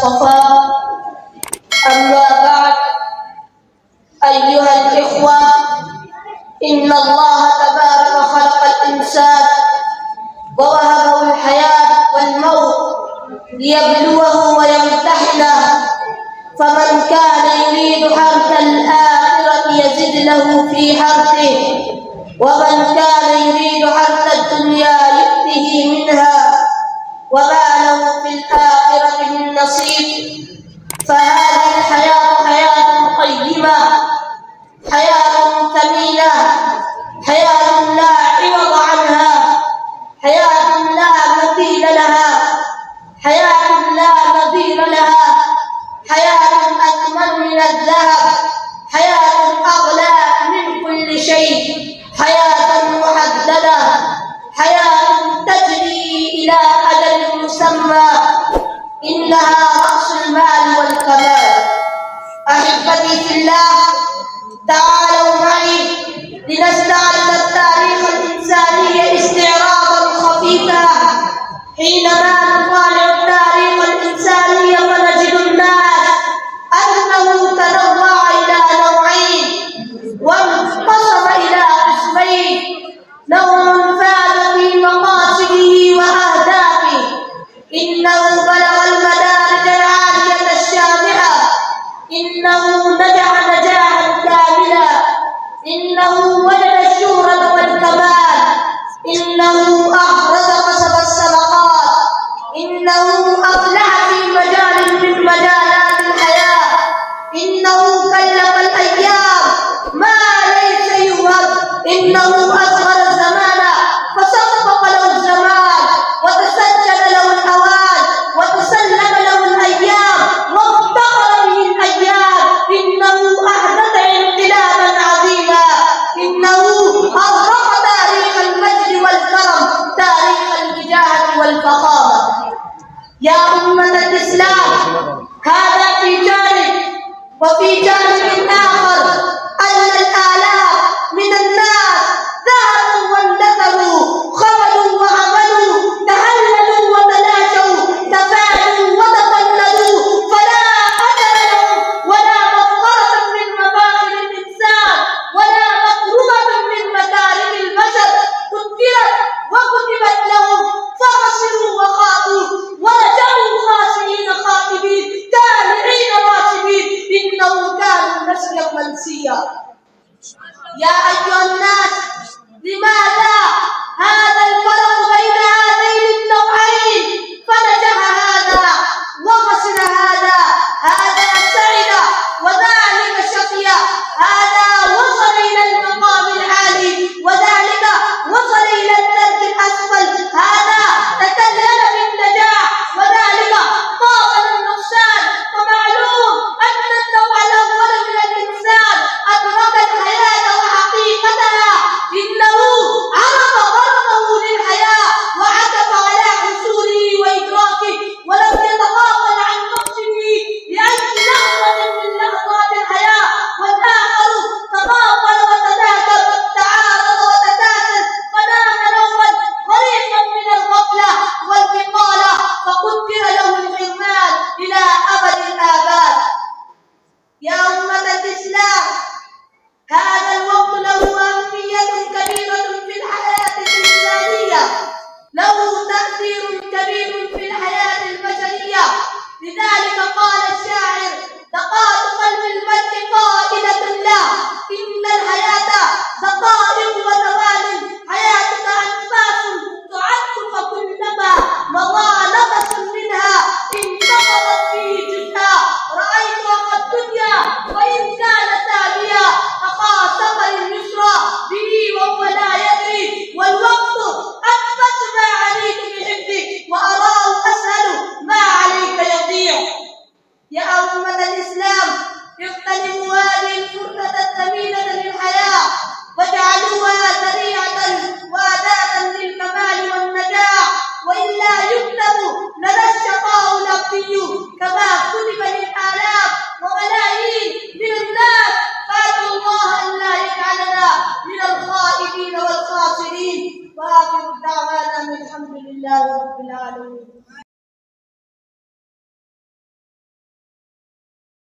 الصفا. أما بعد، أيها الإخوة، إن الله تبارك خلق الإنسان ووهبه الحياة والموت ليبلوه ويمتحنه، فمن كان يريد حرث الآخرة يزد له في حرثه، ومن كان يريد حرث الدنيا يؤته منها وما له في الآخرة من نصيب. فهذه الحياة حياة قيمة، حياة ثمينة، حياة لا عوض عنها، حياة لا مثيل لها، حياة لا نظير لها، حياة أثمن من الذهب، حياة أغلى من كل شيء، حياة محددة، حياة تجري إلى أجل مسمى، إنها رأس المال والكمال. أحبتي في الله، تعالوا معي لنستعرض التاريخ الإنساني استعراضا خفيفا. حينما نطالع التاريخ الإنساني فنجد الناس أنه تنوع إلى نوعين وانقسم إلى قسمين: نوع فاز في مقاصده وأهدافه، إنه بلغ المدارج العالية الشامخة، إنه نجح نجاحا كاملا، إنه وجد الشهرة والكمال، إنه أحرز قصب السبقات، إنه أفلح في مجال من مجالات الحياة، إنه كلف الأيام ما ليس يوهب، إنه أصغر الزمان فصفق له الزمان وتسجل له الأوان وتسلم له الأيام وافتقر به الأيام، إنه أحدث انقلابا عظيما، إنه أغرق تاريخ المجد والكرم، تاريخ الوجاهة والفخامة. يا أمة الإسلام، هذا في جانب، وفي جانب آخر أن الآلاف من الناس ذهبوا واندثروا، خرجوا وعملوا، تهللوا وتلاشوا، تفاعلوا وتفندوا، فلا أجل لهم ولا مفخرة من مفاخر الإنسان ولا مقربة من مكارم البشر قدرت وكتبت لهم، فخسروا وخابوا ورجعوا خاسرين خائبين تابعين راشدين، إنهم كانوا نسيا منسيا. يا أيها الناس، لماذا هذا الفرق بين هذين النوعين؟ فنجح هذا وخسر هذا، هذا سعد وذلك شقي، هذا وصل إلى المقام العالي وذلك وصل إلى الدرك الأسفل، هذا تكلم بالنجاح وذلك قابل النقصان. ومعلوم أن النوع الأول من الإنسان أدرك الحياة وحقيقتها، إنه عرف غرضه للحياة وعكف على حصوله وإدراكه ولم يتغافل عن مقصده لأجل لحظة من لحظات الحياة، والآخر تغافل وتذاكر، تعارض وتكاسل، فنام نوما غريقا من الغفلة والبطالة، فقدر له الحرمان إلى أبد الآباد. يا أمة الإسلام، هذا الوقت له أهمية كبيرة في الحياة الإنسانية، له تأثير كبير في الحياة البشرية. لذلك قال الشاعر: دقات قلب المرء قائلة له إن الحياة دقائق وثوان، حياتك أنفاس تعد، فكلما مضى نفس منها انتقضت فيه جزءا، رأيت أخا الدنيا وإن كان تابيا، أخا سفر اليسرى به وهو لا يدري، والوقت أنفس ما عليك بحبك وأراه أسهل ما عليك يضيع. يا أمة الإسلام، اغتنموا هذه الفرصة الثمينة للحياة واجعلوها ذريعة وأداة للكمال والنجاح، وإلا يكتب لنا الشقاء الأبدي كما كتب للآلاف وملايين من الناس. فأدعو الله أن لا يجعلنا من الخائبين والخاسرين، وآخر دعوانا الحمد لله رب العالمين.